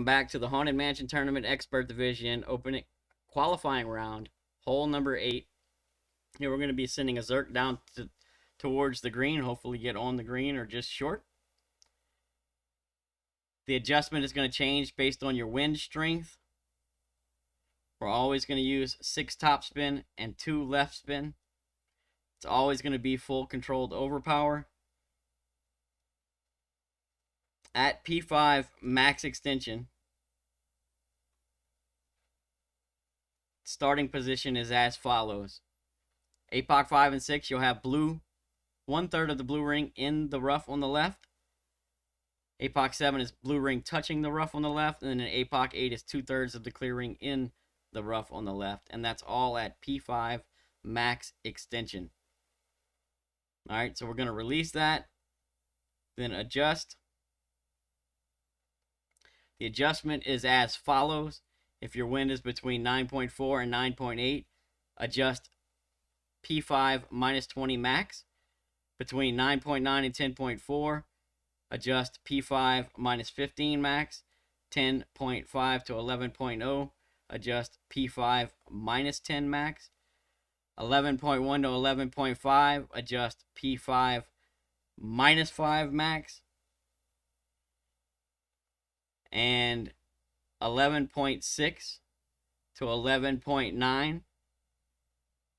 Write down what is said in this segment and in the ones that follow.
back to the Haunted Mansion Tournament Expert Division opening qualifying round, hole number 8. Here we're going to be sending a Zerk down towards the green, hopefully get on the green or just short. The adjustment is going to change based on your wind strength. We're always going to use 6 top spin and 2 left spin. It's always going to be full controlled overpower. At P5 max extension, starting position is as follows. APOC 5 and 6, you'll have blue, 1/3 of the blue ring in the rough on the left. APOC 7 is blue ring touching the rough on the left, and then APOC 8 is 2/3 of the clear ring in the rough on the left, and that's all at P5 max extension. All right, so we're going to release that, then adjust. The adjustment is as follows. If your wind is between 9.4 and 9.8, adjust P5 minus 20 max. Between 9.9 and 10.4, adjust P5 minus 15 max. 10.5 to 11.0, adjust P5 minus 10 max. 11.1 to 11.5, adjust P5 minus 5 max. And 11.6 to 11.9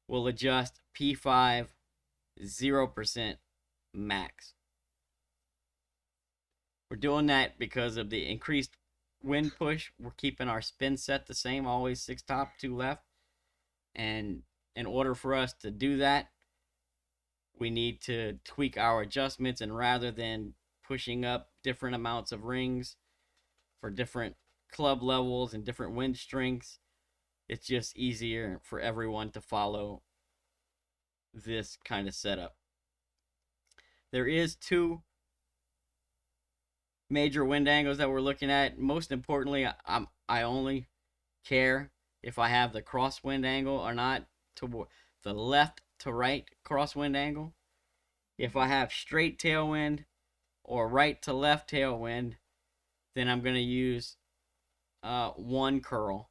will adjust P5 0% max. We're doing that because of the increased wind push. We're keeping our spin set the same, always 6 top, 2 left. And in order for us to do that, we need to tweak our adjustments, and rather than pushing up different amounts of rings for different club levels and different wind strengths, it's just easier for everyone to follow this kind of setup. There is 2 major wind angles that we're looking at. Most importantly, I only care if I have the crosswind angle or not, to the left to right crosswind angle. If I have straight tailwind or right to left tailwind, then I'm going to use 1 curl.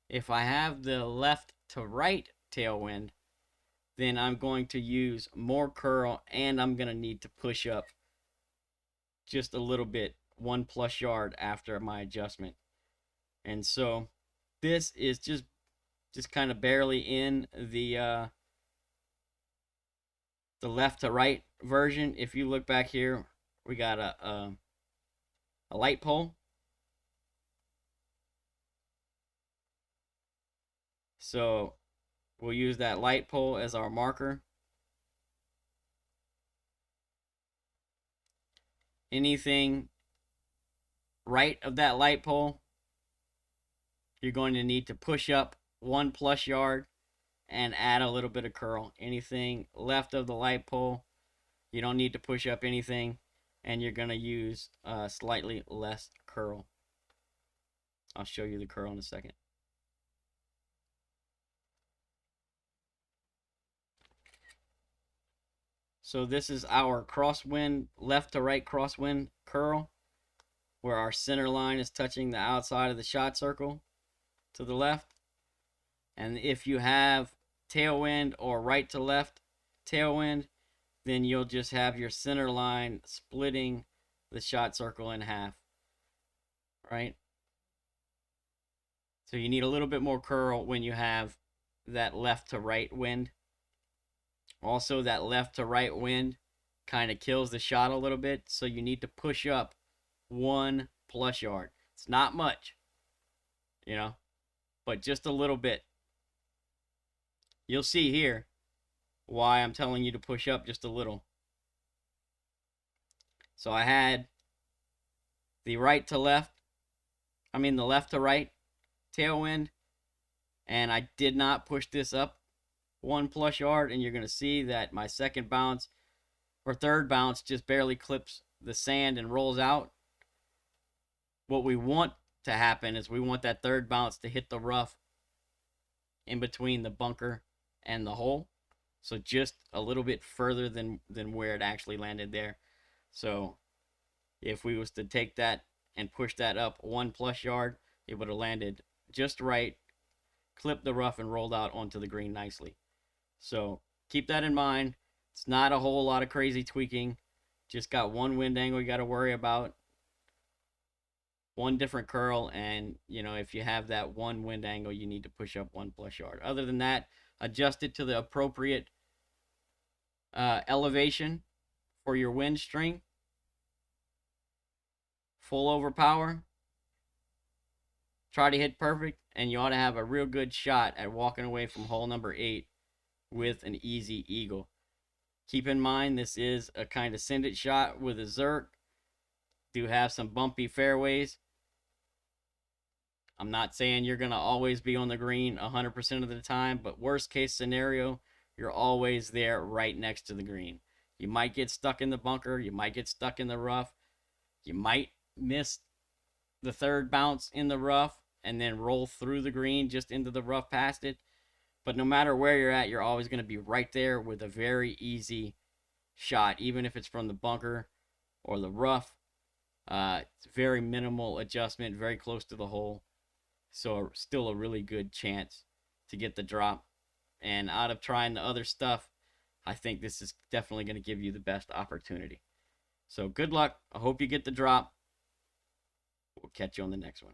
If I have the left to right tailwind, then I'm going to use more curl, and I'm going to need to push up just a little bit, 1+ yard after my adjustment. And so this is just kind of barely in the left to right version. If you look back here, we got a light pole. So we'll use that light pole as our marker. Anything right of that light pole, you're going to need to push up 1+ yard and add a little bit of curl. Anything left of the light pole, you don't need to push up anything, and you're going to use slightly less curl. I'll show you the curl in a second. So this is our crosswind, left to right crosswind curl, where our center line is touching the outside of the shot circle to the left. And if you have tailwind or right to left tailwind, then you'll just have your center line splitting the shot circle in half, right? So you need a little bit more curl when you have that left to right wind. Also, that left to right wind kind of kills the shot a little bit, so you need to push up 1+ yard. It's not much, you know, but just a little bit. You'll see here why I'm telling you to push up just a little. So I had the right to left, the left to right tailwind, and I did not push this up 1+ yard, and you're going to see that my second bounce or third bounce just barely clips the sand and rolls out. What we want to happen is we want that third bounce to hit the rough in between the bunker and the hole, so just a little bit further than where it actually landed there. So if we was to take that and push that up 1+ yard, it would have landed just right, clipped the rough, and rolled out onto the green nicely. So keep that in mind. It's not a whole lot of crazy tweaking. Just got one wind angle you got to worry about, one different curl, and if you have that one wind angle, you need to push up 1+ yard. Other than that, adjust it to the appropriate elevation for your wind string. Full overpower. Try to hit perfect, and you ought to have a real good shot at walking away from hole number 8 with an easy eagle. Keep in mind, this is a kind of send it shot with a Zerk. Do have some bumpy fairways. I'm not saying you're going to always be on the green 100% of the time, but worst case scenario, you're always there right next to the green. You might get stuck in the bunker. You might get stuck in the rough. You might miss the third bounce in the rough and then roll through the green just into the rough past it. But no matter where you're at, you're always going to be right there with a very easy shot, even if it's from the bunker or the rough. It's very minimal adjustment, very close to the hole. So still a really good chance to get the drop. And out of trying the other stuff, I think this is definitely going to give you the best opportunity. So good luck. I hope you get the drop. We'll catch you on the next one.